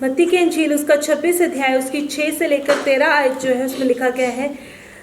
मत्ती की इंजील उसका 26 अध्याय उसकी 6 से लेकर 13 आयत जो है उसमें लिखा गया है,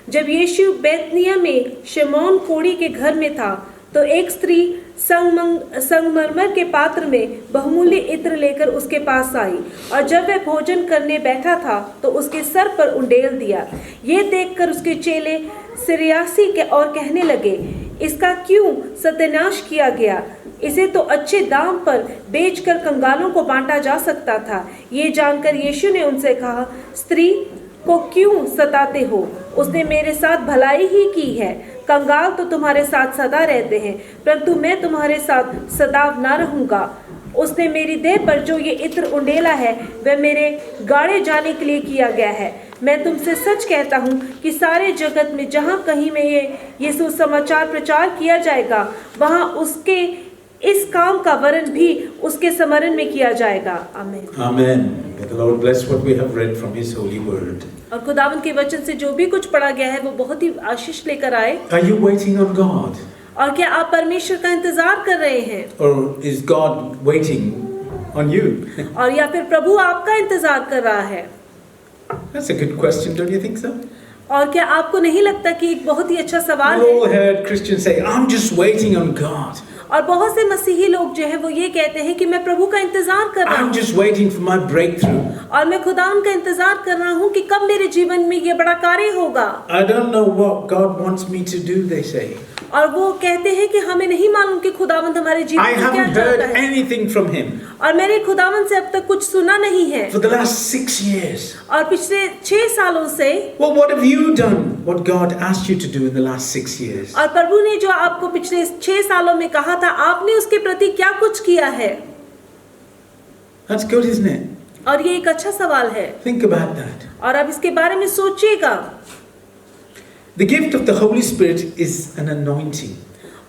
जब यीशु बैतनिय्याह में शिमोन कोढ़ी के घर में था तो एक स्त्री संगमरमर के पात्र में बहुमूल्य इत्र लेकर उसके पास आई और जब वह भोजन करने बैठा था तो उसके सर पर उंडेल दिया। ये देखकर उसके चेले सिरियासी के और कहने लगे, इसका क्यों सत्यानाश किया गया? इसे तो अच्छे दाम पर बेचकर कंगालों को बांटा जा सकता था। ये जानकर यीशु ने उनसे कहा, स्त्री को क्यों सताते हो? उसने मेरे साथ भलाई ही की है। कंगाल तो तुम्हारे साथ सदा रहते हैं, परंतु मैं तुम्हारे साथ सदैव न रहूंगा। उसने मेरी देह पर जो ये इत्र उंडेला है वह मेरे गाड़े जाने के लिए किया गया है। मैं तुमसे सच कहता हूँ कि सारे जगत में जहाँ कहीं में ये सुसमाचार प्रचार किया जाएगा, वहाँ उसके इस काम का वरन भी उसके स्मरण में किया जाएगा। आमीन। Amen. May the Lord bless what we have read from His holy word. और खुदावंद के वचन से जो भी कुछ पढ़ा गया है वो बहुत ही आशीष लेकर आए। Are you waiting on God? और क्या आप परमेश्वर का इंतजार कर रहे हैं? Or is God waiting on you? और या फिर प्रभु आपका इंतजार कर रहा है? That's a good question, don't you think so? और क्या आपको नहीं लगता कि एक बहुत ही अच्छा सवाल We है? all heard Christians say, I'm just waiting on God. और बहुत से मसीही लोग जो है वो ये कहते हैं कि मैं प्रभु का इंतजार कर रहा I'm हूँ just waiting for my breakthrough. और मैं खुदावंद का इंतजार कर रहा हूँ कि कब मेरे जीवन में ये बड़ा कार्य होगा। I don't know what God wants me to do, they say. और वो कहते हैं कि हमें नहीं मालूम कि खुदावंद हमारे I जीवन में क्या haven't चाहता heard है anything from Him और मैंने खुदावंद से अब तक कुछ सुना नहीं है। for the last 6 years. और पिछले 6 सालों से Well, what have you done? What God asked you to do in the last 6 years? और प्रभु ने जो आपको पिछले 6 सालों में कहा था, आपने उसके प्रति क्या कुछ किया है? That's good, isn't it? और ये एक अच्छा सवाल है Think about that. और अब इसके बारे में सोचिएगा। The gift of the Holy Spirit is an anointing.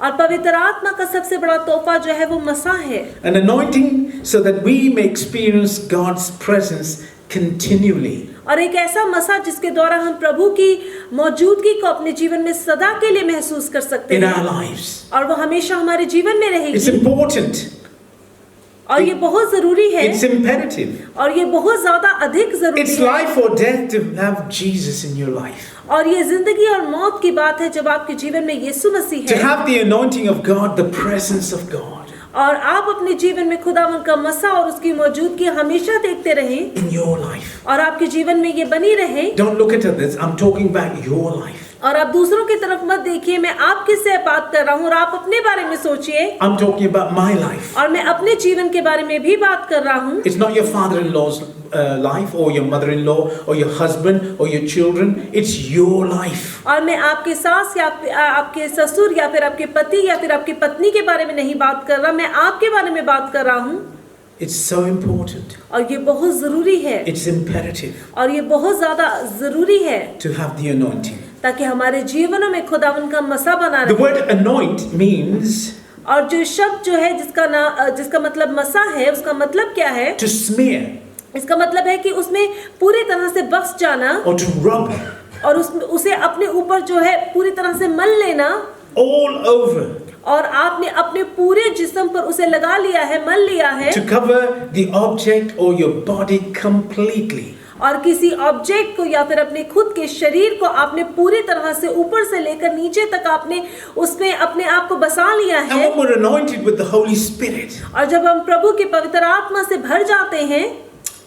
और पवित्र आत्मा का सबसे बड़ा तोहफा जो है वो मसा है। An anointing so that we may experience God's presence continually. और एक ऐसा मसा जिसके द्वारा हम प्रभु की मौजूदगी को अपने जीवन में सदा के लिए महसूस कर सकते In हैं our lives. और वो हमेशा हमारे जीवन में It's रहेगी। important. और ये बहुत जरूरी है It's imperative. और ये बहुत ज्यादा अधिक जरूरी It's है। life or death to have Jesus in your life. और ये जिंदगी और मौत की बात है जब आपके जीवन में यीशु मसीह To है have the anointing of God, the presence of God और आप अपने जीवन में खुदावंद का मसा और उसकी मौजूदगी हमेशा देखते रहें in your life. और आपके जीवन में ये बनी रहे। Don't look at others. I'm talking about your life. और आप दूसरों की तरफ मत देखिए, मैं आपके से बात कर रहा हूँ और आप अपने बारे में सोचिए। I'm talking about my life. और मैं अपने जीवन के बारे में भी बात कर रहा हूँ। It's not your father-in-law's life or your mother-in-law or your husband or your children. It's your life. और मैं आपके सास या आपके ससुर या फिर आपके पति या फिर आपकी पत्नी के बारे में नहीं बात कर रहा, मैं आपके बारे में बात कर रहा हूँ। It's so important. और ये बहुत जरूरी है It's imperative और ये बहुत ज्यादा जरूरी है to have the anointing. ताकि हमारे जीवनों में खुदावंद का मसा बना The रहे। word anoint means और जो शब्द जो है जिसका मतलब मसा है, उसका मतलब क्या है? to smear इसका मतलब है कि उसमें पूरी तरह से बस जाना or to rub और उसे अपने ऊपर जो है पूरी तरह से मल लेना all over. और आपने अपने पूरे जिस्म पर उसे लगा लिया है, मल लिया है। To cover the object or your body completely. और किसी ऑब्जेक्ट को या फिर अपने खुद के शरीर को आपने पूरी तरह से ऊपर से लेकर नीचे तक आपने उसमें अपने आप को बसा लिया And है। when we're anointed with the Holy Spirit, और जब हम प्रभु के पवित्र आत्मा से भर जाते हैं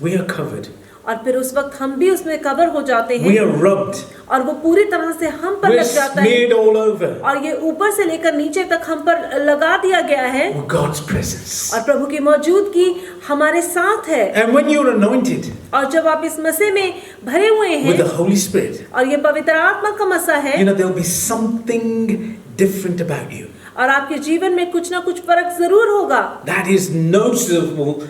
we are covered. और फिर उस वक्त हम भी उसमें कवर हो जाते We हैं are rubbed. और वो पूरी तरह से हम पर We're लग जाता है smeared all over और ये ऊपर से लेकर नीचे तक हम पर लगा दिया गया है with God's presence. और प्रभु की मौजूदगी हमारे साथ है। And when you're anointed और जब आप इस मसे में भरे हुए with the हैं Holy Spirit, और ये पवित्र आत्मा का मसा है there'll be something different about you. और आपके जीवन में कुछ ना कुछ फर्क जरूर होगा। That is noticeable,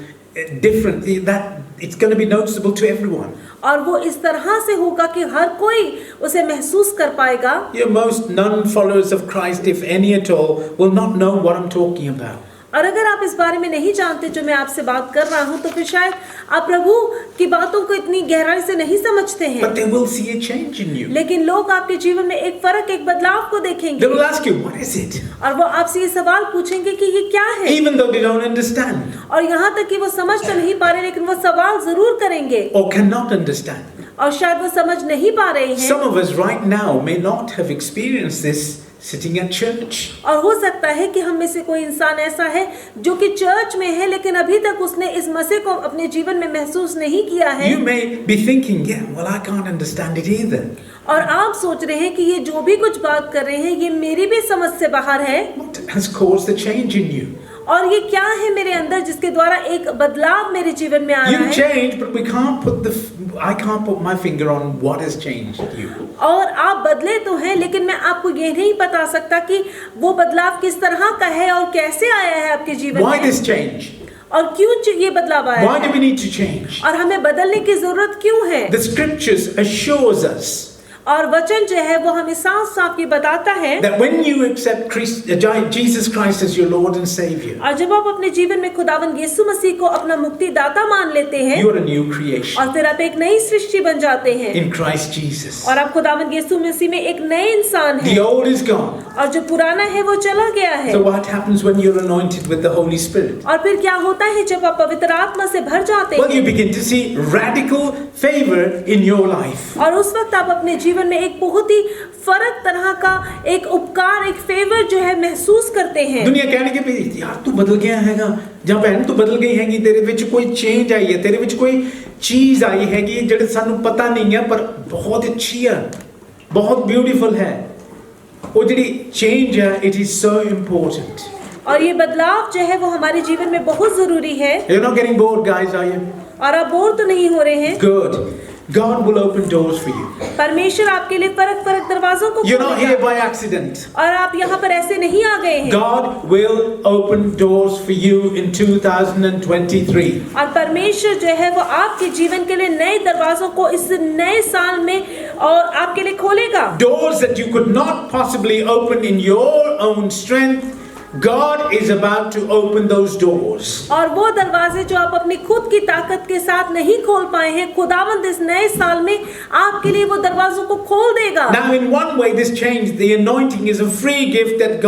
different. That it's going to be noticeable to everyone. और वो इस तरह से होगा कि हर कोई उसे महसूस कर पाएगा। Most non-followers of Christ, if any at all, will not know what I'm talking about. और अगर आप इस बारे में नहीं जानते जो मैं आपसे बात कर रहा हूँ, तो फिर शायद आप प्रभु की बातों को इतनी गहराई से नहीं समझते हैं। But they will see a change in you. लेकिन लोग आपके जीवन में एक फर्क, एक बदलाव को They देखेंगे will ask you, what is it? और वो आपसे ये सवाल पूछेंगे कि ये क्या है। Even though they don't understand और यहाँ तक कि वो समझ तो नहीं पा रहे, लेकिन वो सवाल जरूर करेंगे or cannot understand. और शायद वो समझ नहीं पा रहे हैं। Some of us right now may not have experienced this sitting at church. और हो सकता है कि हम में से कोई इंसान ऐसा है जो कि चर्च में है, लेकिन अभी तक उसने इस मसीह को अपने जीवन में महसूस नहीं किया है। You may be thinking, yeah, well, I can't understand it either. और आप सोच रहे हैं कि ये जो भी कुछ बात कर रहे हैं, ये मेरी भी समझ से बाहर है। What has caused the change in you? और ये क्या है मेरे अंदर जिसके द्वारा एक बदलाव मेरे जीवन में आ रहा You've है। changed, but I can't put my finger on what has changed you. और आप बदले तो हैं, लेकिन मैं आपको ये नहीं बता सकता कि वो बदलाव किस तरह का है और कैसे आया है आपके जीवन Why में, this change? और क्यों ये बदलाव आया Why है, do we need to change? और हमें बदलने की जरूरत क्यों है। The scriptures assures us और वचन जो है वो हमें साफ साफ ये बताता है that when you accept Jesus Christ as your Lord and Savior, और जब आप अपने जीवन में खुदावंद यीशु मसीह को अपना मुक्तिदाता मान लेते हैं, you are a new creation और फिर आप एक नई सृष्टि बन जाते हैं in Christ Jesus. और आप खुदावंद यीशु मसीह में एक नए इंसान The हैं, old is gone. और जो पुराना है वो चला गया है। So what happens when you're anointed with the Holy Spirit? और फिर क्या होता है जब आप पवित्र आत्मा से भर जाते Well, you हैं, begin to see radical favor in your life. और उस वक्त आप अपने जीवन में एक बहुत ही फर्क तरह का एक उपकार, एक फेवर जो है महसूस करते हैं। दुनिया कहने के भी यार तू बदल गया हैगा, ਜਾਂ ਭੈਣ ਤੂੰ ਬਦਲ ਗਈ ਹੈਗੀ, ਤੇਰੇ ਵਿੱਚ ਕੋਈ ਚੇਂਜ ਆਈ ਹੈ, ਤੇਰੇ ਵਿੱਚ ਕੋਈ ਚੀਜ਼ ਆਈ ਹੈਗੀ ਜਿਹੜੇ ਸਾਨੂੰ ਪਤਾ ਨਹੀਂ ਹੈ ਪਰ ਬਹੁਤ ਅੱਛੀ ਹੈ, ਬਹੁਤ ਬਿਊਟੀਫੁਲ ਹੈ। ਉਹ ਜਿਹੜੀ ਚੇਂਜ ਹੈ, it is so important. और ये बदलाव जो है वो हमारे जीवन में बहुत जरूरी है। You're not getting bored, guys, are you? और आप बोर तो नहीं हो रहे हैं। Good. God will open doors for you. परमेश्वर आपके लिए फर्क फर्क दरवाजों को You're not here खोलेगा। by accident. और आप यहाँ पर ऐसे नहीं आ गए हैं। God will open doors for you in 2023. और परमेश्वर जो है वो आपके जीवन के लिए नए दरवाजों को इस नए साल में और आपके लिए खोलेगा। Doors that you could not possibly open in your own strength, God is about to open those doors. और वो दरवाजे जो आप अपनी खुद की ताकत के साथ नहीं खोल पाए हैं, खुदावंद इस नए साल में आपके लिए वो दरवाजों को खोल देगा। Now, in one way, this change, the anointing is a free gift that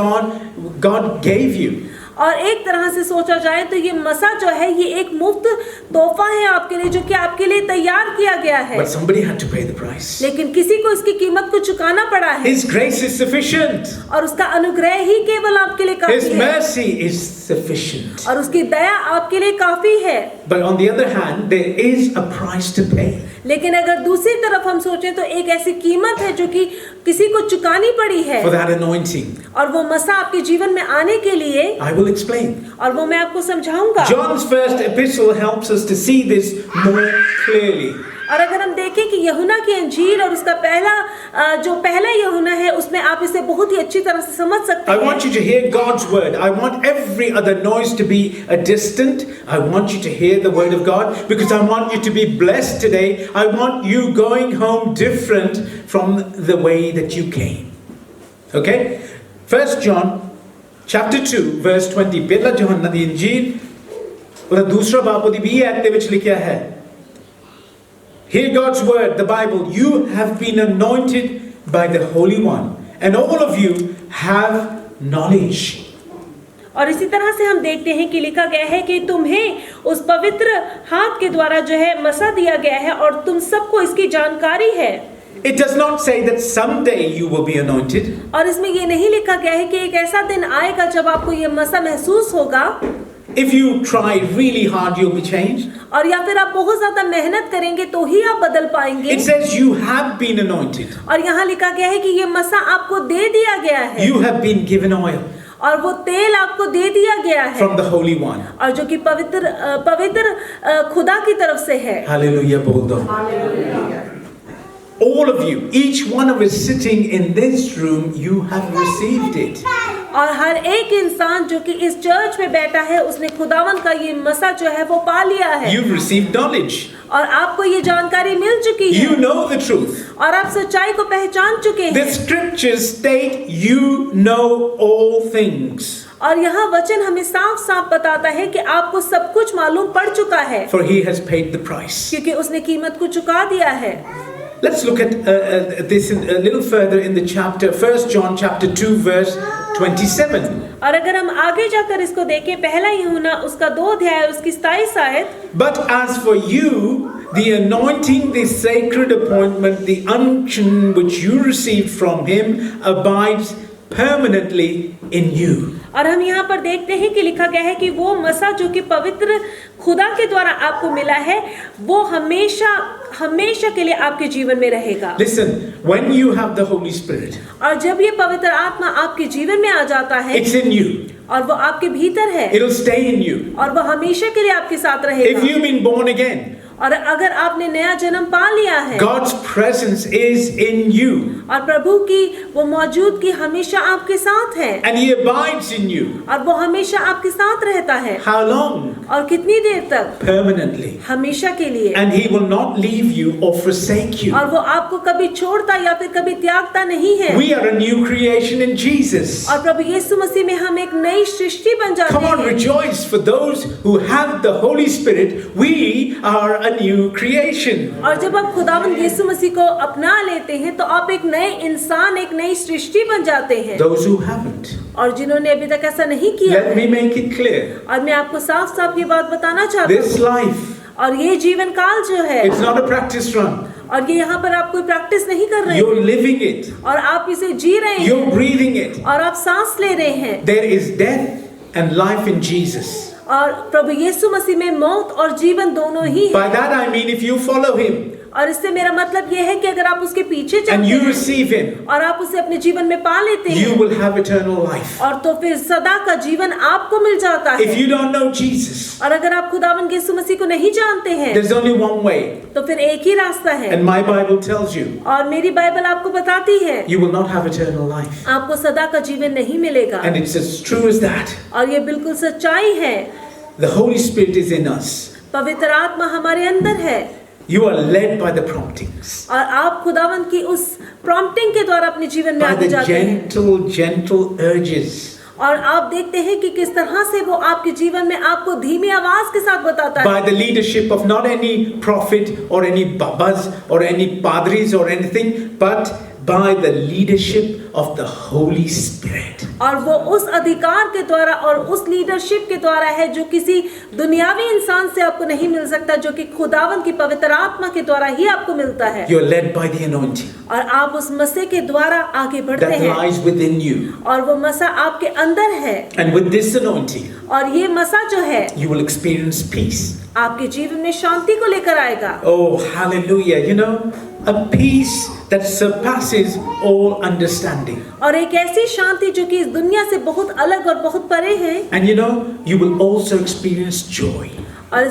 God gave you. और एक तरह से सोचा जाए तो ये मसा जो है ये एक मुफ्त तोहफा है आपके लिए, जो कि आपके लिए तैयार किया गया है। But somebody had to pay the price. लेकिन किसी को इसकी कीमत को चुकाना पड़ा है। His grace is sufficient. और उसका अनुग्रह ही केवल आपके लिए His काफी है। mercy is sufficient. और उसकी दया आपके लिए काफी है। But on the other hand, there is a price to pay. लेकिन अगर दूसरी तरफ हम सोचें तो एक ऐसी कीमत है जो कि किसी को चुकानी पड़ी है। For that anointing. और वो मसा आपके जीवन में आने के लिए, I will explain. और वो मैं आपको समझाऊंगा। John's first epistle helps us to see this more clearly. और अगर हम देखें कि यूहन्ना की अंजील और उसका पहला यूहन्ना है, उसमें आप इसे बहुत ही अच्छी तरह से समझ सकते I हैं। want you to hear God's word. I want every other noise to be distant. I want you to hear the word of God because I want you to be blessed today. I want you going home different from the way that you came. Okay? 1 John chapter 2 verse 20. ਪਹਿਲਾ यूहन्ना ਦੀ ਅੰਜੀਲ ਉਹਦਾ ਦੂਸਰਾ ਬਾਪ ਉਹਦੀ 20 ਐਤ ਦੇ ਵਿੱਚ ਲਿਖਿਆ ਹੈ, Hear God's word, the Bible. You have been anointed by the Holy One, and all of you have knowledge. और इसी तरह से हम देखते हैं कि लिखा गया है कि तुम्हें उस पवित्र हाथ के द्वारा जो है मसा दिया गया है और तुम सबको इसकी जानकारी है। It does not say that someday you will be anointed. और इसमें ये नहीं लिखा गया है कि एक ऐसा दिन आएगा जब आपको ये मसा महसूस होगा। If you try really hard, you'll be changed. और या फिर आप बहुत ज्यादा मेहनत करेंगे तो ही आप बदल पाएंगे। It says you have been anointed. और यहाँ लिखा गया है कि ये मसा आपको दे दिया गया है। You have been given oil और वो तेल आपको दे दिया गया है। from the Holy One. और जो कि पवित्र खुदा की तरफ से है। Hallelujah, बोल दो। All of you, each one of us sitting in this room, you have received it. और हर एक इंसान जो कि इस चर्च में बैठा है, उसने खुदावन का ये मसा जो है वो पा लिया है। You've received knowledge. और आपको ये जानकारी मिल चुकी है। You know the truth. और आप सच्चाई को पहचान चुके The हैं। scriptures state you know all things. और यहाँ वचन हमें साफ साफ बताता है कि आपको सब कुछ मालूम पड़ चुका है, for he has paid the price. क्योंकि उसने कीमत को चुका दिया है। Let's look at this a little further in the chapter, 1 John chapter 2 verse 27. और अगर हम आगे जाकर इसको देखें, पहला यूहन्ना उसका 2 अध्याय उसकी 27 आयत, But as for you, the anointing, the sacred appointment, the unction which you received from him abides permanently in you. और हम यहाँ पर देखते हैं कि लिखा गया है कि वो मसा जो कि पवित्र खुदा के द्वारा आपको मिला है, वो हमेशा हमेशा के लिए आपके जीवन में रहेगा। Listen, when you have the Holy Spirit, और जब ये पवित्र आत्मा आपके जीवन में आ जाता है, it's in you. और वो आपके भीतर है, It'll stay in you. और वो हमेशा के लिए आपके साथ If रहेगा। you've been born again, और अगर आपने नया जन्म पा लिया है, God's presence is in you. और प्रभु की वो मौजूदगी हमेशा आपके साथ है, And he abides in you. और वो हमेशा आपके साथ रहता है। How long? और कितनी देर तक? Permanently. हमेशा के लिए। And he will not leave you or forsake you. और वो आपको कभी छोड़ता या फिर कभी त्यागता नहीं है। We are a new creation in Jesus. और प्रभु यीशु मसीह में हम एक नई सृष्टि बन जाते Come on, हैं। rejoice for those who have the Holy Spirit. We are a new creation. और जब आप खुदावंद यीशु मसीह को अपना लेते हैं तो आप एक नए इंसान, एक नई सृष्टि बन जाते हैं। Those who haven't, और जिन्होंने अभी तक ऐसा नहीं किया let me make it clear. और मैं आपको साफ साफ ये बात बताना चाहता This हूँ, life, और ये जीवन काल जो है, it's not a practice run. और ये यहाँ पर आप कोई प्रैक्टिस नहीं कर रहे You're हैं, living it. और आप इसे जी रहे हैं, You're breathing it. और आप सांस ले रहे हैं। There is death and life in Jesus. और प्रभु यीशु मसीह में मौत और जीवन दोनों ही By है। that I mean if you follow him और इससे मेरा मतलब ये है कि अगर आप उसके पीछे and चलते you हैं receive him, और आप उसे अपने जीवन में पा लेते you हैं, will have eternal life. और तो फिर सदा का जीवन आपको मिल जाता If है। you don't know Jesus, और अगर आप खुदावंद यीशु मसीह को नहीं जानते हैं there's only one way. तो फिर एक ही रास्ता है, And my Bible tells you, और मेरी बाइबल आपको बताती है you will not have eternal life. आपको सदा का जीवन नहीं मिलेगा। And it's as true as that. और ये बिल्कुल सच्चाई है। The Holy Spirit is in us. पवित्र आत्मा हमारे अंदर है, You are led by the promptings, और आप खुदावंद की उस प्रॉम्प्टिंग के द्वारा अपने जीवन में by आगे the जाते हैं, gentle urges. और आप देखते हैं कि किस तरह से वो आपके जीवन में आपको धीमी आवाज के साथ बताता है, By the leadership of not any prophet or any babas or any padris or anything, but by the leadership of the Holy Spirit. और वो उस अधिकार के द्वारा और उस लीडरशिप के द्वारा है जो किसी दुनियावी इंसान से आपको नहीं मिल सकता, जो कि खुदावंद की पवित्र आत्मा के द्वारा ही आपको मिलता है। You're led by the anointing और आप उस मसीह के द्वारा आगे बढ़ते that हैं, lies within you. और वो मसा आपके अंदर है, And with this anointing, और ये मसा जो है you will experience peace. आपके जीवन में शांति को लेकर आएगा। Oh, hallelujah. You know, a peace that surpasses all understanding. और एक ऐसी शांति जो कि इस दुनिया से बहुत अलग और बहुत परे है। And you know, you will also experience joy. और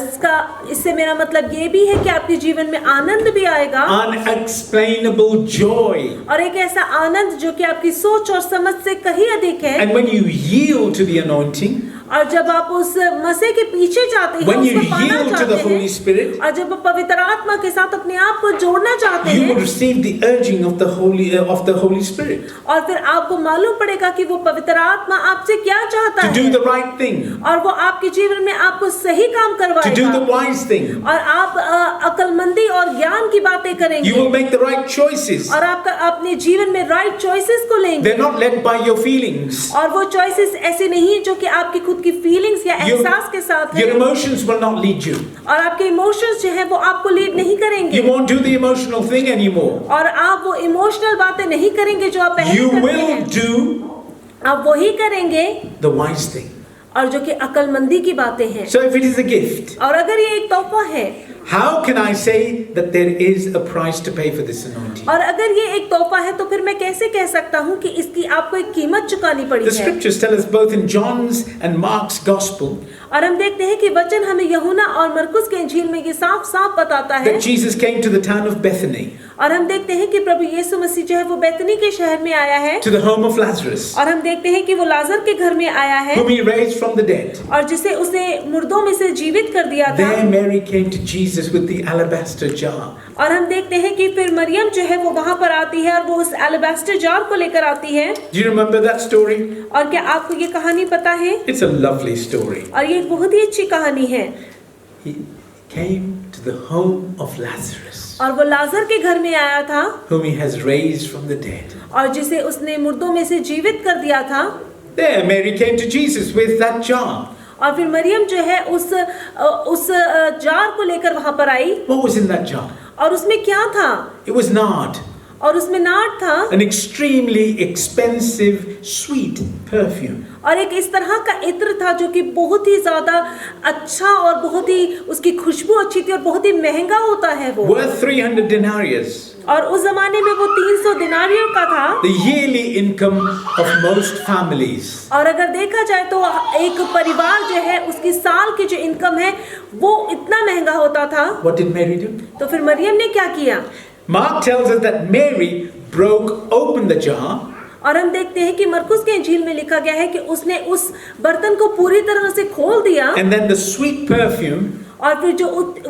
इससे मेरा मतलब ये भी है कि आपके जीवन में आनंद भी आएगा, Unexplainable joy. और एक ऐसा आनंद जो कि आपकी सोच और समझ से कहीं अधिक है। And when you yield to the anointing, और जब आप उस मसीह के पीछे जाते हैं, when you उसको पाना yield to चाहते the Holy हैं, Spirit, और जब आप पवित्र आत्मा के साथ अपने आप को जोड़ना चाहते you will हैं, receive the urging of the Holy Spirit और फिर आपको मालूम पड़ेगा कि वो पवित्र आत्मा आपसे क्या चाहता to do है, the right thing, और वो आपके जीवन में आपको सही काम to do the करवाएगा, wise thing. और आप अक्लमंदी और ज्ञान की बातें You करेंगे, will make the right choices. और आपका अपने जीवन में राइट चॉइसेस को लेंगे। They're not led by your feelings. और वो चॉइसेस ऐसे नहीं जो कि आपकी खुद की फीलिंग्स या Your, एहसास के साथ your है, emotions will not lead you. और आपके इमोशंस जो है वो आपको लीड नहीं करेंगे, You won't do the emotional thing anymore. और आप वो इमोशनल बातें नहीं करेंगे जो आप पहले You करते will हैं, do आप वही करेंगे the wise thing. और जो कि अक्लमंदी की बातें हैं। So if it is a gift, और अगर ये एक तोहफा है, how can I say that there is a price to pay for this anointing? और अगर ये एक तोहफा है तो फिर मैं कैसे कह सकता हूँ कि इसकी आपको एक कीमत चुकानी पड़ी The है। scriptures tell us both in John's and Mark's gospel और हम देखते हैं कि वचन हमें यूहन्ना और मरकुस के इंजील में ये साफ साफ बताता है, that Jesus came to the town of Bethany, और हम देखते हैं कि प्रभु यीशु मसीह जो है वो बैतनी के शहर में आया है, to the home of Lazarus, और हम देखते हैं कि वो लाजर के घर में आया है, whom he raised from the dead. और जिसे उसने मुर्दों में से जीवित कर दिया था। There Mary came to Jesus Jesus with the alabaster jar. और हम देखते हैं कि फिर मरियम जो है वो वहां पर आती है और वो उस एलाबास्टर जार को लेकर आती है। Do you remember that story? और क्या आपको ये कहानी पता है? It's a lovely story. और ये एक बहुत ही अच्छी कहानी है। He came to the home of Lazarus, और वो लाजर के घर में आया था, whom he has raised from the dead. और जिसे उसने मुर्दों में से जीवित कर दिया था। There, Mary came to Jesus with that jar. और फिर मरियम जो है उस जार को लेकर वहां पर आई। What was in that jar? और उसमें क्या था? It was nard, और उसमें नाट था, an extremely expensive, sweet perfume. और एक इस तरह का इत्र था जो कि बहुत ही ज्यादा अच्छा और बहुत ही उसकी खुशबू अच्छी थी और बहुत ही महंगा होता है वो। Worth 300 denarius, और उस जमाने में वो 300 दिनारियों का था। the yearly income of most families. और अगर देखा जाए तो एक परिवार जो है उसकी साल की जो इनकम है वो इतना महंगा होता था। What did Mary do? तो फिर मरियम ने क्या किया? Mark tells us that Mary broke open the jar, और हम देखते हैं कि मरकुस के इंजील में लिखा गया है कि उसने उस बर्तन को पूरी तरह से खोल दिया, and then the sweet perfume और फिर जो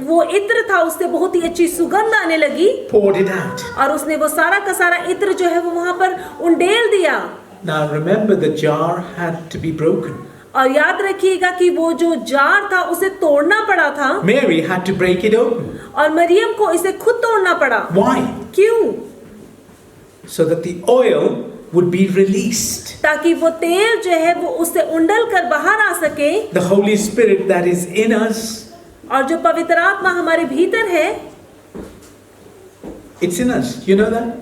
वो इत्र था उससे बहुत ही अच्छी सुगंध आने लगी, poured it out. और उसने वो सारा का सारा इत्र जो है वो वहां पर उंडेल दिया। Now remember, the jar had to be broken. और याद रखिएगा कि वो जो जार था उसे तोड़ना पड़ा था, Mary had to break it open. और मरियम को इसे खुद तोड़ना पड़ा। Why? क्यों? So that the oil would be released. ताकि वो तेल जो है वो उससे उंडल कर बाहर आ सके, The Holy Spirit that is in us, और जो पवित्र आत्मा हमारे भीतर है, it's in us. You know that?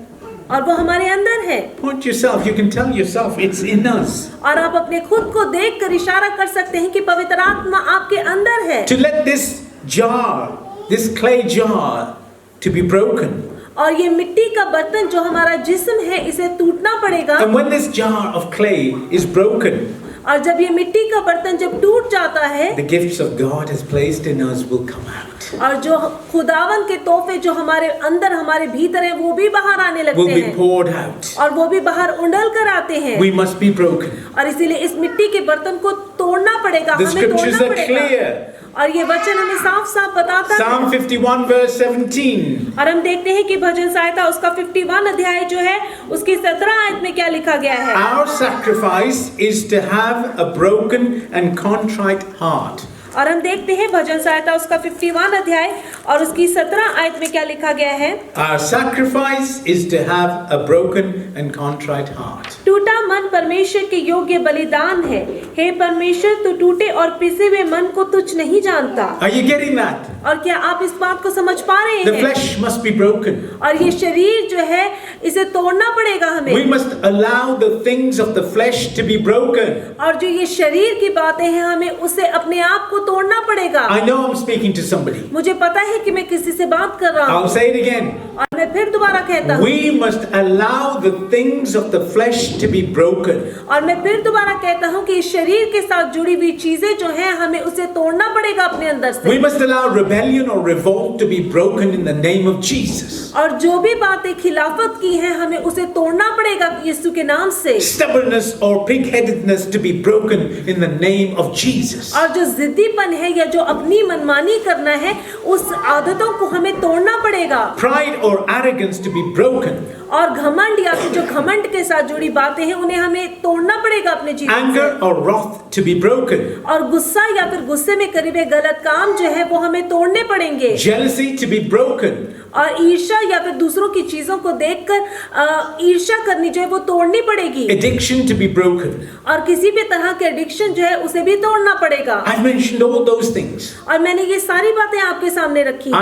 और वो हमारे अंदर है। Point yourself. You can tell yourself it's in us. और आप अपने खुद को देखकर इशारा कर सकते हैं कि पवित्र आत्मा आपके अंदर है। To let this jar, this clay jar, to be broken. और ये मिट्टी का बर्तन जो हमारा जिस्म है इसे टूटना पड़ेगा। And when this jar of clay is broken, और जब ये मिट्टी का बर्तन जब टूट जाता है, the gifts of God has placed in us will come out. और जो खुदावन के तोहफे जो हमारे अंदर हमारे भीतर है वो भी बाहर आने Will लगते be हैं, poured out. और वो भी बाहर उंडल कर आते हैं। We must be broken. और इसीलिए इस मिट्टी के बर्तन को तोड़ना पड़ेगा, The हमें scriptures तोड़ना are पड़ेगा। clear. और ये वचन हमें साफ साफ बताता Psalm है। 51 verse 17. और हम देखते हैं कि भजन संहिता उसका 51 अध्याय जो है उसकी 17 आयत में क्या लिखा गया है। Our sacrifice is to have a broken and contrite heart. और हम देखते हैं भजन संहिता उसका 51 अध्याय और उसकी 17 आयत में क्या लिखा गया है। Our sacrifice is to have a broken and contrite heart. टूटा मन परमेश्वर के योग्य बलिदान है, हे परमेश्वर तू टूटे और पिसे हुए मन को तुच्छ नहीं जानता। Are you getting that? और क्या आप इस बात को समझ पा रहे The हैं? flesh must be broken. और ये शरीर जो है इसे तोड़ना पड़ेगा We हमें, must allow the things of the flesh to be broken. और जो ये शरीर की बातें हैं हमें उसे अपने आप को तोड़ना पड़ेगा। I know I'm speaking to somebody. मुझे पता है कि मैं किसी से बात कर रहा हूँ, I'll say it again. और मैं फिर दोबारा कहता हूँ, We must allow the things of the flesh to be broken. और मैं फिर दोबारा कहता हूँ कि इस शरीर के साथ जुड़ी हुई चीजें जो हैं हमें उसे तोड़ना पड़ेगा अपने अंदर से। We must allow rebellion or revolt to be broken in the name of Jesus. और जो भी बातें खिलाफत की हैं हमें उसे तोड़ना पड़ेगा यीशु के नाम से। Stubbornness or pig-headedness to be broken in the name of Jesus. और जो जिद्दीपन है या जो अपनी मनमानी करना है उस आदतों को हमें तोड़ना पड़ेगा। Pride or arrogance to be broken. और घमंड या फिर जो घमंड के साथ जुड़ी बातें हैं उन्हें हमें तोड़ना पड़ेगा अपने जीवन Anger से। or wrath to be broken. और गुस्सा या फिर गुस्से में करे हुए गलत काम जो है वो हमें तोड़ने पड़ेंगे। Jealousy to be broken. और ईर्ष्या या फिर दूसरों की चीजों को देखकर ईर्ष्या करनी जो है वो तोड़नी पड़ेगी। Addiction to be broken. और किसी भी तरह के एडिक्शन जो है उसे भी तोड़ना पड़ेगा। I've mentioned all those things. और मैंने ये सारी बातें आपके सामने रखी हैं।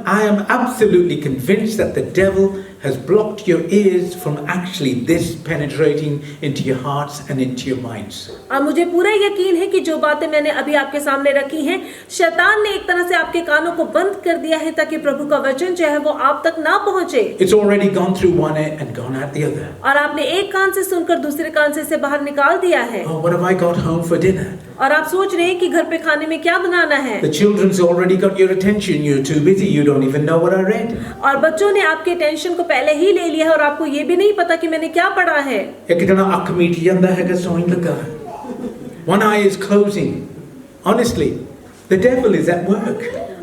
I am absolutely convinced that the devil has blocked your ears from actually this penetrating into your hearts and into your minds. और मुझे पूरा यकीन है कि जो बातें मैंने अभी आपके सामने रखी हैं शैतान ने एक तरह से आपके कानों को बंद कर दिया है ताकि प्रभु का वचन जो है वो आप तक ना पहुंचे। It's already gone through one ear and gone out the other. और आपने एक कान से सुनकर दूसरे कान से इसे बाहर निकाल दिया है। Oh, what have I got home for dinner? और आप सोच रहे हैं कि घर पे खाने में क्या बनाना है। The children's already got your attention. You're too busy. You don't even know what I read. और बच्चों ने आपके टेंशन को पहले ही ले लिया है और आपको ये भी नहीं पता कि मैंने क्या पढ़ा है। एक जना ਅੱਖ ਮੀਟੀ ਜਾਂਦਾ ਹੈਗਾ ਸੌਣ ਲੱਗਾ. One eye is closing. Honestly, the devil is at work.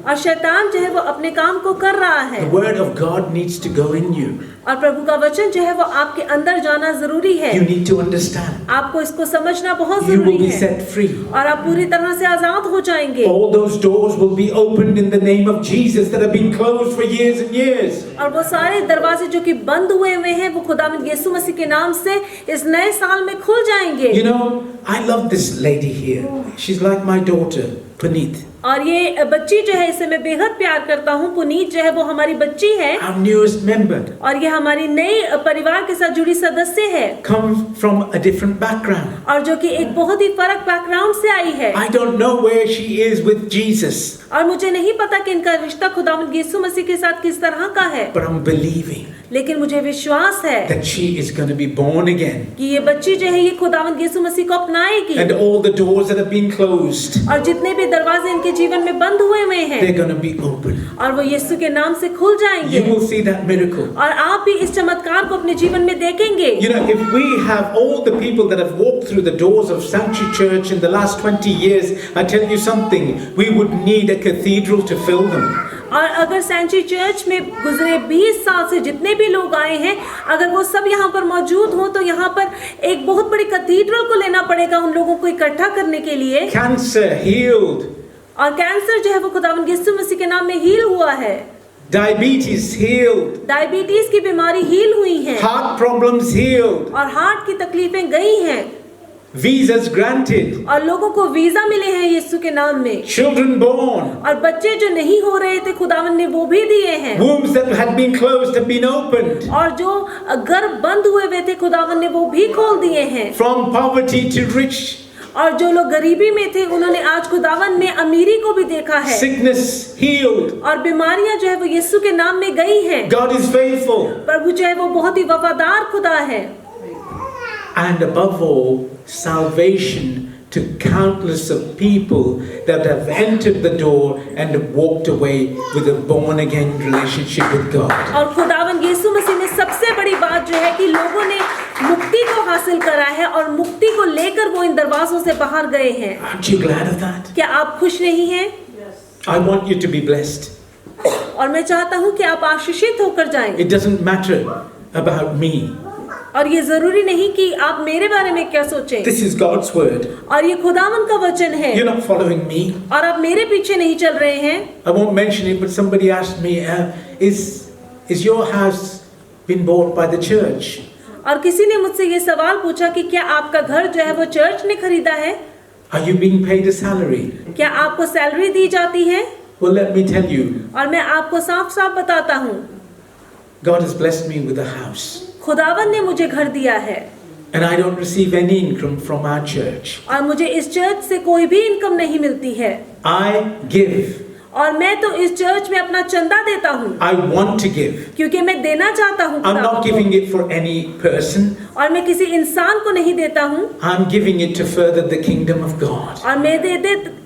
और शैतान जो है वो अपने काम को कर रहा है। The word of God needs to go in you. और प्रभु का वचन जो है वो आपके अंदर जाना जरूरी है। You need to understand. आपको इसको समझना बहुत You will जरूरी be है set free. और आप पूरी तरह से आजाद हो जाएंगे। All those doors will be opened in the name of Jesus that have been closed for years and years. और वो सारे दरवाजे जो कि बंद हुए हैं वो खुदावंद यीशु मसीह के नाम से इस नए साल में खुल जाएंगे। You know, I love this lady here. She's like my daughter, Puneet. और ये बच्ची जो है इसे मैं बेहद प्यार करता हूँ। पुनीत जो है वो हमारी बच्ची है Our newest member. और ये हमारी नई परिवार के साथ जुड़ी सदस्य है Comes from a different background. और जो कि एक बहुत ही फर्क बैकग्राउंड से आई है। I don't know where she is with Jesus, और मुझे नहीं पता कि इनका रिश्ता खुदावंद यीशु मसीह के साथ किस तरह का है, but I'm believing लेकिन मुझे विश्वास है that she is going to be born again. कि ये बच्ची जो है ये खुदावंद यीशु मसीह को अपनाएगी And all the doors that have been closed, और जितने भी दरवाजे इनके जीवन में बंद हुए हैं they're going to be open. और वो यीशु के नाम से खुल जाएंगे You will see that miracle. और आप भी इस चमत्कार को अपने जीवन में देखेंगे। You know, if we have all the people that have walked through the doors of Sanctuary Church in the last 20 years, I tell you something, we would need a cathedral to fill them. और अगर century church में गुजरे 20 साल से जितने भी लोग आए हैं, अगर वो सब यहाँ पर मौजूद हो तो यहाँ पर एक बहुत बड़ी कैथेड्रल को लेना पड़ेगा उन लोगों को इकट्ठा करने के लिए। Cancer healed, और कैंसर जो है वो खुदावंद यीशु मसीह के नाम में हील हुआ है। diabetes healed, डायबिटीज की बीमारी हील हुई है heart problems healed, और हार्ट की तकलीफें गई हैं visas granted, और लोगों को वीजा मिले हैं यीशु के नाम में। children born, और बच्चे जो नहीं हो रहे थे खुदावंद ने वो भी दिए हैं wombs that had been closed have been opened. और जो गर्भ बंद हुए थे खुदावंद ने वो भी खोल दिए हैं। From poverty to rich, और जो लोग गरीबी में थे उन्होंने आज खुदावंद में अमीरी को भी देखा है sickness healed. और बीमारियां जो है वो यीशु के नाम में गई हैं। God is faithful. प्रभु जो है वो बहुत ही वफादार खुदा है। And above all, salvation to countless of people that have entered the door and have walked away with a born again relationship with God. और खुदावंद यीशु मसीह में सबसे बड़ी बात जो है कि लोगों ने मुक्ति को हासिल करा है और मुक्ति को लेकर वो इन दरवाजों से बाहर गए हैं। Aren't you glad of that? क्या आप खुश नहीं हैं? I want you to be blessed. और मैं चाहता हूँ कि आप आशीषित होकर जाएं। It doesn't matter about me. और ये जरूरी नहीं कि आप मेरे बारे में क्या सोचें। This is God's word. और ये खुदावंद का वचन है You're not following me. और आप मेरे पीछे नहीं चल रहे हैं। I won't mention it, but somebody asked me, is your house been bought by the church? और किसी ने मुझसे ये सवाल पूछा कि क्या आपका घर जो है वो चर्च ने खरीदा है? Are you being paid a salary? क्या आपको सैलरी दी जाती है? Well, let me tell you, और मैं आपको साफ साफ बताता हूँ, God has blessed me with a house. खुदावंद ने मुझे घर दिया है And I don't receive any income from our church. और मुझे इस चर्च से कोई भी इनकम नहीं मिलती है I give. और मैं तो इस चर्च में अपना चंदा देता हूँ I want to give. क्योंकि मैं देना चाहता हूँ I'm not खुदावंद giving को। it for any person. और मैं किसी इंसान को नहीं देता हूँ I'm giving it to further the kingdom of God. और मैं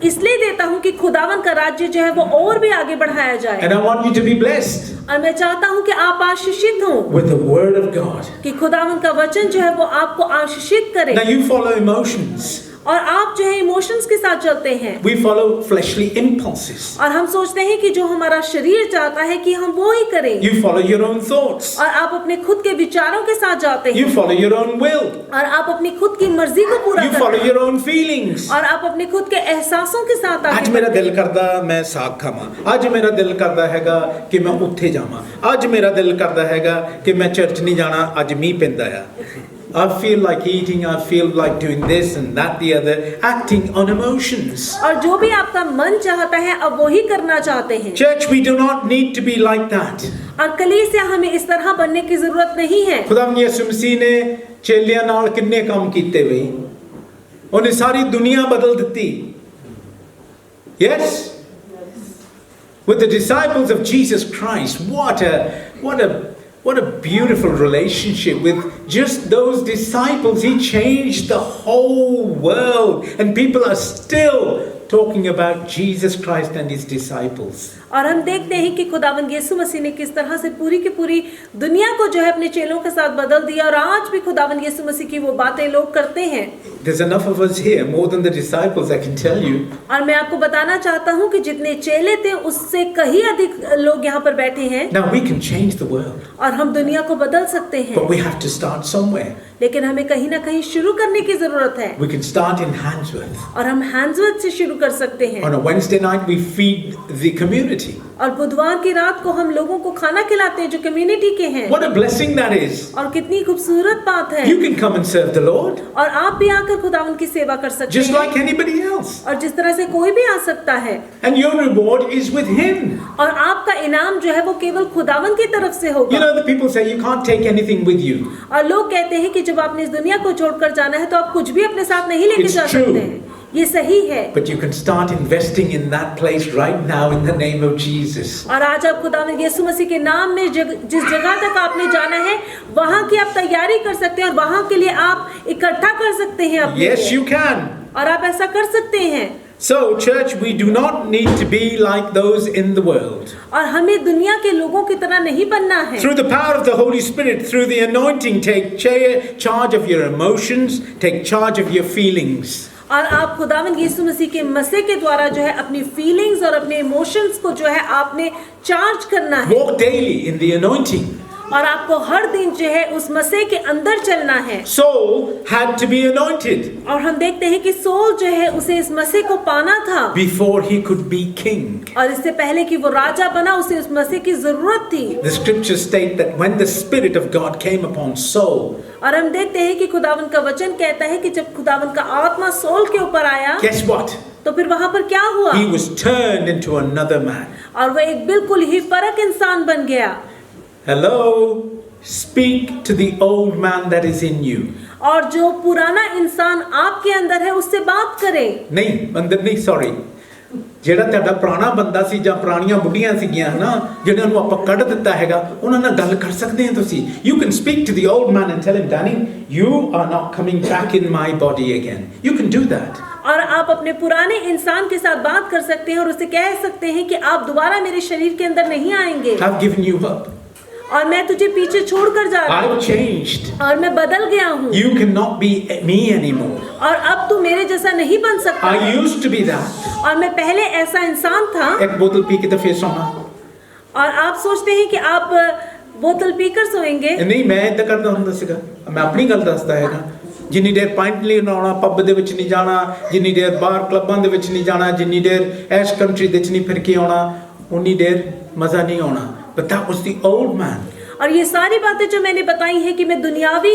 इसलिए देता हूँ कि खुदावंद का राज्य जो है वो और भी आगे बढ़ाया जाए। And I want you to be blessed और मैं चाहता हूँ कि आप आशीषित हों with the word of God. कि खुदावंद का वचन जो है वो आपको आशीषित करे। Now you follow emotions. और आप जो है इमोशंस के साथ चलते हैं We follow fleshly impulses. और हम सोचते हैं कि जो हमारा शरीर चाहता है कि हम वो ही करें। You follow your own thoughts. और आप अपने खुद के विचारों के साथ जाते हैं You follow your own will. और आप अपनी खुद की मर्जी को पूरा You करते follow हैं your own feelings. और आप अपने खुद के एहसासों के साथ आगे ਅੱਜ ਮੇਰਾ बढ़ते ਦਿਲ हैं। ਕਰਦਾ ਮੈਂ ਸਾਗ ਖਾਵਾਂ, ਅੱਜ ਮੇਰਾ ਦਿਲ ਕਰਦਾ ਹੈਗਾ ਕਿ ਮੈਂ ਉੱਥੇ ਜਾਵਾਂ, ਅੱਜ ਮੇਰਾ ਦਿਲ ਕਰਦਾ ਹੈਗਾ ਕਿ ਮੈਂ ਚਰਚ ਨਹੀਂ ਜਾਣਾ, ਅੱਜ ਮੀਂਹ ਪੈਂਦਾ ਆ। I feel like eating, I feel like doing this and that, the other, acting on emotions. और जो भी आपका मन चाहता है अब वही करना चाहते हैं। Church, we do not need to be like that. और कलीसिया हमें इस तरह बनने की जरूरत नहीं है। ਖੁਦਾਵੰਦ ਯਿਸੂ ਮਸੀਹ ਨੇ ਚੇਲਿਆਂ ਨਾਲ ਕਿੰਨੇ ਕੰਮ ਕੀਤੇ ਬਈ, ਉਹਨੇ ਸਾਰੀ ਦੁਨੀਆ ਬਦਲ ਦਿੱਤੀ। Yes? With the disciples of Jesus Christ, what a beautiful relationship. With just those disciples, he changed the whole world, and people are still talking about Jesus Christ and his disciples. और हम देखते हैं कि खुदावंद यीशु मसीह ने किस तरह से पूरी की पूरी दुनिया को जो है अपने चेलों के साथ बदल दिया, और आज भी खुदावंद यीशु मसीह की वो बातें लोग करते हैं। There's enough of us here, more than the disciples, I can tell you. और मैं आपको बताना चाहता हूँ कि जितने चेले थे उससे कहीं अधिक लोग यहाँ पर बैठे हैं। Now we can change the world, और हम दुनिया को बदल सकते हैं, but we have to start somewhere. लेकिन हमें कहीं ना कहीं शुरू करने की जरूरत है। We can start in Handsworth. और हम हैंड्सवर्थ से शुरू कर सकते हैं। On a Wednesday night, we feed the community. और बुधवार की रात को हम लोगों को खाना खिलाते हैं जो कम्युनिटी के हैं। What a blessing that is. और कितनी खूबसूरत बात है। You can come and serve the Lord, और आप भी आकर खुदावन की सेवा कर सकते just हैं, like anybody else. और जिस तरह से कोई भी आ सकता है। And your reward is with Him. और आपका इनाम जो है वो केवल खुदावन की तरफ से You होगा। know, the people say you can't take anything with you. और लोग कहते हैं कि जब आपने इस दुनिया को छोड़कर जाना है तो आप कुछ भी अपने साथ नहीं लेके It's जा true. सकते हैं। ये सही है। But you can start investing in that place right now in the name of Jesus. और आज आप खुदावंद यीशु मसीह के नाम में जिस जगह तक आपने जाना है वहां की आप तैयारी कर सकते हैं, और वहां के लिए आप इकट्ठा कर सकते हैं अपने Yes, लिए। you can. और आप ऐसा कर सकते हैं। So, church, we do not need to be like those in the world. और हमें दुनिया के लोगों की तरह नहीं बनना है। Through the power of the Holy Spirit, through the anointing, take charge of your emotions, take charge of your feelings. और आप खुदावंद यीशु मसीह के मसीह के द्वारा जो है अपनी फीलिंग्स और अपने इमोशंस को जो है आपने चार्ज करना है। Walk daily in the anointing. और आपको हर दिन जो है उस मसीह के अंदर चलना है। Saul had to be anointed और हम देखते हैं कि सोल जो है उसे इस मसीह को पाना था before he could be king. और इससे पहले कि वो राजा बना उसे उस मसीह की जरूरत थी। The scriptures state that when the Spirit of God came upon Saul, और हम देखते हैं कि खुदावंद का वचन कहता है कि जब खुदावंद का आत्मा सोल के ऊपर आया guess what? तो फिर वहां पर क्या हुआ? He was turned into another man. और वो एक बिल्कुल ही फर्क इंसान बन गया। Hello? Speak to the old man that is in you. और जो पुराना इंसान आपके अंदर है उससे बात करें। नहीं अंਦਰ ਨਹੀਂ ਸੌਰੀ ਜਿਹੜਾ ਤੁਹਾਡਾ ਪੁਰਾਣਾ ਬੰਦਾ ਸੀ ਜਾਂ ਪੁਰਾਣੀਆਂ ਬੁੱਢੀਆਂ ਸੀਗੀਆਂ ਹਨਾ ਜਿਹਨਾਂ ਨੂੰ ਆਪਾਂ ਕੱਢ ਦਿੱਤਾ ਹੈਗਾ ਉਹਨਾਂ ਨਾਲ ਗੱਲ ਕਰ ਸਕਦੇ ਹੋ ਤੁਸੀਂ you can speak to the old man and tell him Danny you are not coming back in my body again you can do that और आप अपने पुराने इंसान के साथ बात कर सकते हैं और उसे कह सकते हैं कि आप दोबारा मेरे शरीर के अंदर नहीं आएंगे I've given you up और मैं तुझे पीछे छोड़कर जा रहा हूँ I've changed और मैं बदल गया हूँ you cannot be me anymore और अब तू मेरे जैसा नहीं बन सकता I used to be that और मैं पहले ऐसा इंसान था एक बोतल पी के तो फिर सोना और आप सोचते हैं कि आप बोतल पीकर सोएंगे नहीं मैं इਦਾਂ ਕਰਦਾ ਹੁੰਦਾ ਸੀਗਾ ਮੈਂ ਆਪਣੀ ਗੱਲ ਦੱਸਦਾ ਹੈਗਾ ਜਿੰਨੀ ਦੇਰ ਪਾਇੰਟ ਲਈ ਨਾ ਆਉਣਾ ਪੱਬ ਦੇ ਵਿੱਚ ਨਹੀਂ ਜਾਣਾ ਜਿੰਨੀ ਦੇਰ ਬਾਹਰ ਕਲੱਬਾਂ ਦੇ ਵਿੱਚ ਨਹੀਂ ਜਾਣਾ ਜਿੰਨੀ ਦੇਰ ਐਸ਼ ਕੰਟਰੀ ਦੇ ਵਿੱਚ ਨਹੀਂ ਫਿਰ ਕੇ ਆਉਣਾ ਉਨੀ ਦੇਰ ਮਜ਼ਾ ਨਹੀਂ ਆਉਣਾ but that was the old man और ये सारी बातें जो मैंने बताई हैं कि मैं दुनियावी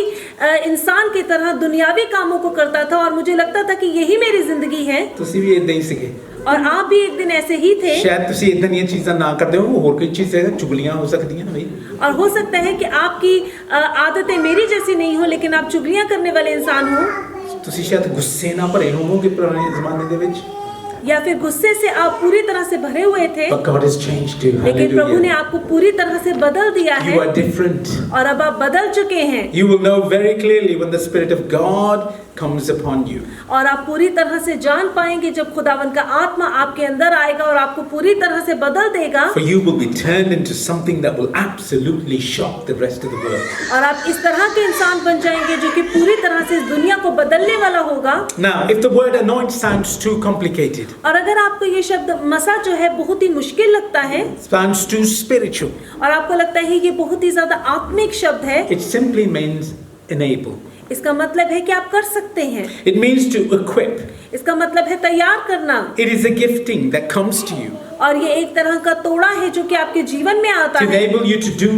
इंसान की तरह दुनियावी कामों को करता था और मुझे लगता था कि यही मेरी जिंदगी है ਤੁਸੀਂ ਵੀ ਇਦਾਂ ਹੀ ਸੀਗੇ और आप भी एक दिन ऐसे ही थे ਸ਼ਾਇਦ ਤੁਸੀਂ ਇਦਾਂ ਦੀਆਂ ਚੀਜ਼ਾਂ ਨਾ ਕਰਦੇ ਹੋ ਹੋਰ ਕੋਈ ਚੀਜ਼ ਹੈ ਚੁਗਲੀਆਂ ਹੋ ਸਕਦੀਆਂ ਨਾ ਬਈ और हो सकता है कि आपकी आदतें मेरी जैसी नहीं हो लेकिन आप चुगलियां करने वाले इंसान हो ਤੁਸੀਂ ਸ਼ਾਇਦ ਗੁੱਸੇ ਨਾਲ ਭਰੇ ਹੋਵੋਗੇ ਪੁਰਾਣੇ ਜ਼ਮਾਨੇ ਦੇ ਵਿੱਚ या फिर गुस्से से आप पूरी तरह से भरे हुए थे but God has changed you लेकिन प्रभु ने hallelujah आपको पूरी तरह से बदल दिया है you are different और अब आप बदल चुके हैं you will know very clearly when the Spirit of God comes upon you और आप पूरी तरह से जान पाएंगे जब खुदावन का आत्मा आपके अंदर आएगा और आपको पूरी तरह से बदल देगा for you will be turned into something that will absolutely shock the rest of the world और आप इस तरह के इंसान बन जाएंगे जो कि पूरी तरह से इस दुनिया को बदलने वाला होगा now if the word anoint sounds too complicated और अगर आपको ये शब्द मसा जो है बहुत ही मुश्किल लगता है sounds too spiritual और आपको लगता है ये बहुत ही ज्यादा आत्मिक शब्द है it simply means enable इसका मतलब है कि आप कर सकते हैं it means to equip इसका मतलब है तैयार करना it is a gifting that comes to you और ये एक तरह का तोड़ा है जो कि आपके जीवन में आता to है enable you to do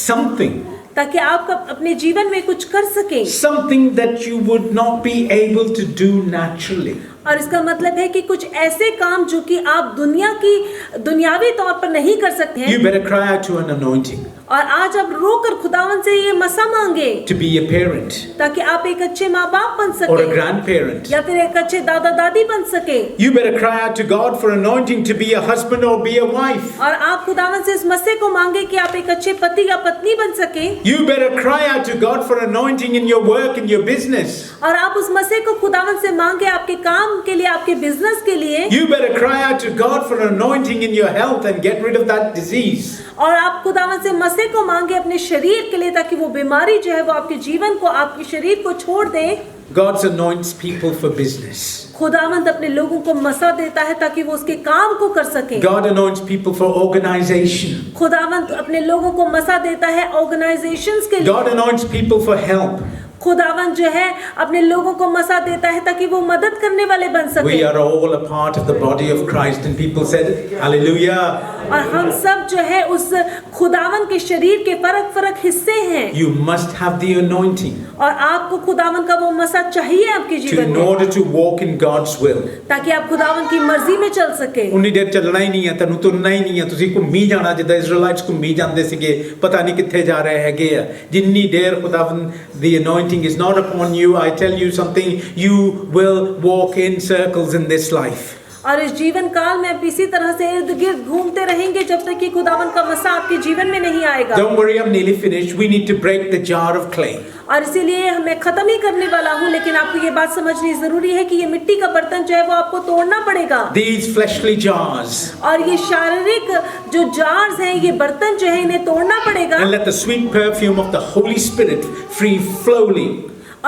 something ताकि आप अपने जीवन में कुछ कर सकें something that you would not be able to do naturally और इसका मतलब है कि कुछ ऐसे काम जो कि आप दुनियावी तौर पर नहीं कर सकते you हैं better cry out to an anointing और आज आप रोकर खुदा खुदावन से ये मसा मांगे to be a parent ताकि आप एक अच्छे माँ बाप बन or a सके grandparent. या फिर एक अच्छे दादा दादी बन सके। You better cry out to God for anointing to be a husband or be a wife. और आप खुदावन से इस मसे को मांगे कि आप एक अच्छे पति या पत्नी बन सके। You better cry out to God for anointing in your work and your business. और आप उस मसे को खुदावन से मांगे आपके काम के लिए, आपके बिजनेस के लिए। You better cry out to God for anointing in your health and get rid of that disease. और आप खुदावन से मसे को मांगे अपने शरीर के लिए ताकि वो बीमारी जो है वो आपके जीवन को, आपके शरीर को छोड़ दे। God anoints people for business. खुदावंद अपने लोगों को मसा देता है ताकि वो उसके काम को कर सके। God anoints people for organization. खुदावंद अपने लोगों को मसा देता है ऑर्गेनाइजेशंस के लिए। God anoints people for help. खुदावंद जो है अपने लोगों को मसा देता है ताकि वो मदद करने वाले बन सके। We are all a part of the body of Christ, and people said, Hallelujah. और हम सब जो है उस खुदावन के शरीर के फरक फरक हिस्से हैं। You must have the anointing और आपको खुदावन का वो मसा चाहिए आपके जीवन in में order to walk in God's will. ताकि आप खुदावन की मर्जी में चल सके। उन्नी देर चलना ही नहीं है, तैनू तुरना ही नहीं है, ਤੁਸੀਂ ਘੁੰਮੀ ਜਾਣਾ ਜਿੱਦਾਂ ਇਜ਼ਰਾਈਲਾਈਟਸ ਘੁੰਮੀ ਜਾਂਦੇ ਸੀਗੇ, ਪਤਾ ਨਹੀਂ ਕਿੱਥੇ ਜਾ ਰਹੇ ਹੈਗੇ ਆ। ਜਿੰਨੀ ਦੇਰ ਖੁਦਾਵੰਦ the anointing is not upon you, I tell you something, you will walk in circles in this life. और इस जीवन काल में आप इसी तरह से इर्द गिर्द घूमते रहेंगे जब तक कि खुदावन का मसा आपके जीवन में नहीं आएगा। Don't worry, I'm nearly finished. We need to break the jar of clay. और इसीलिए मैं खत्म ही करने वाला हूँ, लेकिन आपको ये बात समझनी जरूरी है कि ये मिट्टी का बर्तन जो है वो आपको तोड़ना पड़ेगा। These fleshly jars. और ये शारीरिक जो जार्स हैं, ये बर्तन जो है इन्हें तोड़ना पड़ेगा। And let the sweet perfume of the Holy Spirit free flowly.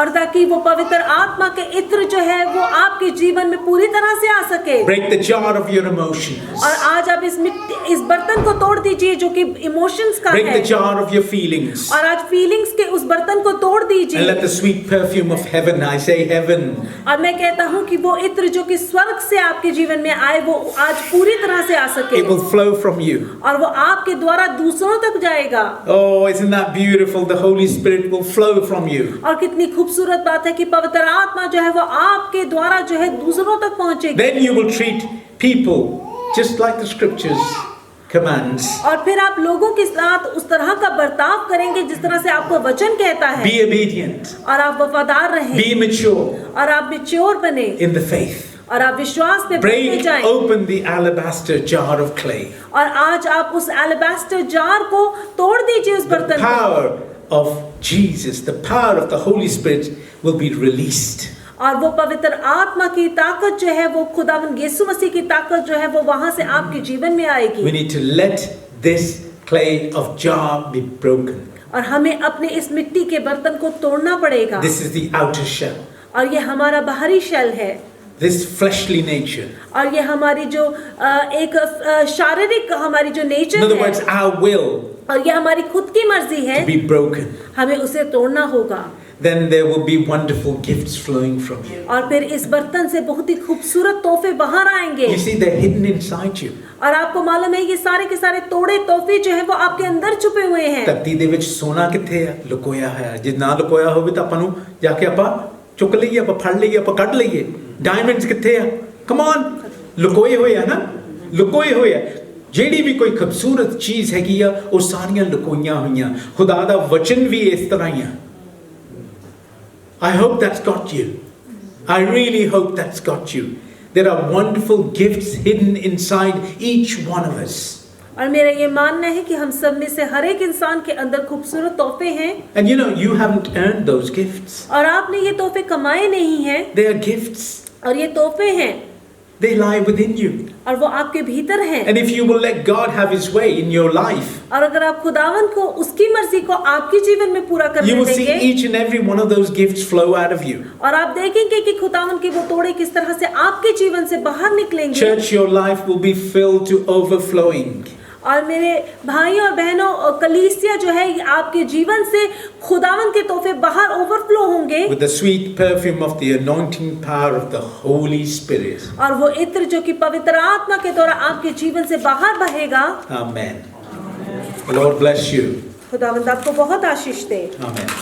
और ताकि वो पवित्र आत्मा के इत्र जो है वो आपके जीवन में पूरी तरह से आ सके। Break the jar of your emotions. और आज आप इस बर्तन को तोड़ दीजिए जो कि इमोशंस का Break है। the jar of your feelings. और आज फीलिंग्स के उस बर्तन को तोड़ दीजिए। And let the sweet perfume of heaven, I say heaven. और मैं कहता हूँ कि वो इत्र जो कि स्वर्ग से आपके जीवन में आए वो आज पूरी तरह से आ सके। It will flow from you. और वो आपके द्वारा दूसरों तक जाएगा। Oh, isn't that beautiful? The Holy Spirit will flow from you. और कितनी खूबसूरत बात है कि पवित्र आत्मा जो है वो आपके द्वारा जो है दूसरों तक पहुंचेगी। Then you will treat people just like the scriptures commands. और फिर आप लोगों के साथ उस तरह का बर्ताव करेंगे जिस तरह से आपको वचन कहता है। Be obedient. और आप वफादार रहें। Be mature और आप मैच्योर बने। in the faith. और आप विश्वास में बढ़ते Break जाएं। open the alabaster jar of clay. और आज आप उस एलाबास्टर जार को तोड़ दीजिए, उस The बर्तन को। power of Jesus, the power of the Holy Spirit will be released. और वो पवित्र आत्मा की ताकत जो है वो खुदावंद यीशु मसीह की ताकत जो है वो वहां से आपके जीवन में आएगी। We need to let this clay of jar be broken. और हमें अपने इस मिट्टी के बर्तन को तोड़ना पड़ेगा। This is the outer shell. और ये हमारा बाहरी शेल है। This fleshly nature. और ये हमारी जो एक शारीरिक हमारी जो In नेचर other है words, our will और ये हमारी खुद की मर्जी है, to be broken. हमें उसे तोड़ना होगा। Then there will be wonderful gifts flowing from you. और फिर इस बर्तन से बहुत ही खूबसूरत तोहफे बाहर आएंगे। You see, they're hidden inside you. और आपको मालूम है ये सारे के सारे तोड़े तोहफे जो है वो आपके अंदर छुपे हुए हैं। ਧਰਤੀ ਦੇ ਵਿੱਚ ਸੋਨਾ ਕਿੱਥੇ ਹੈ? ਲੁਕੋਇਆ ਹੈ। ਜੇ ਨਾ ਲੁਕੋਇਆ ਹੋਵੇ ਤਾਂ ਆਪਾਂ ਨੂੰ ਜਾ ਕੇ ਆਪਾਂ ਚੁੱਕ ਲਈਏ, ਆਪਾਂ ਫੜ ਲਈਏ, ਆਪਾਂ ਕੱਢ ਲਈਏ। ਡਾਇਮੰਡਸ ਕਿੱਥੇ ਆ? ਕਮ ਔਨ, ਲੁਕੋਏ ਹੋਏ ਆ ਨਾ, ਲੁਕੋਏ ਹੋਏ ਆ। ਜਿਹੜੀ ਵੀ ਕੋਈ ਖੂਬਸੂਰਤ ਚੀਜ਼ ਹੈਗੀ ਆ ਉਹ ਸਾਰੀਆਂ ਲੁਕੋਈਆਂ ਹੋਈਆਂ। ਖੁਦਾ ਦਾ ਵਚਨ ਵੀ ਇਸ ਤਰ੍ਹਾਂ ਹੀ ਆ। I hope that's got you. I really hope that's got you. There are wonderful gifts hidden inside each one of us. और मेरा ये मानना है कि हम सब में से हर एक इंसान के अंदर खूबसूरत तोहफे हैं। And you know, you haven't earned those gifts. और आपने ये तोहफे कमाए नहीं हैं। They are gifts. और ये तोहफे हैं। They lie within you. और वो आपके भीतर हैं। And if you will let God have His way in your life, और अगर आप खुदावन को उसकी मर्जी को आपके जीवन में पूरा you करने will see देंगे each and every one of those gifts flow out of you. और आप देखेंगे कि खुदावन के वो तोड़े किस तरह से आपके जीवन से बाहर निकलेंगे। Church, your life will be filled to overflowing. और मेरे भाई और बहनों, कलीसिया जो है आपके जीवन से खुदावन के तोहफे बाहर ओवरफ्लो होंगे With the sweet perfume of the anointing power of the Holy Spirit. और वो इत्र जो कि पवित्र आत्मा के द्वारा आपके जीवन से बाहर बहेगा। Amen. The Lord bless you. खुदावंद आपको बहुत आशीष दे। Amen.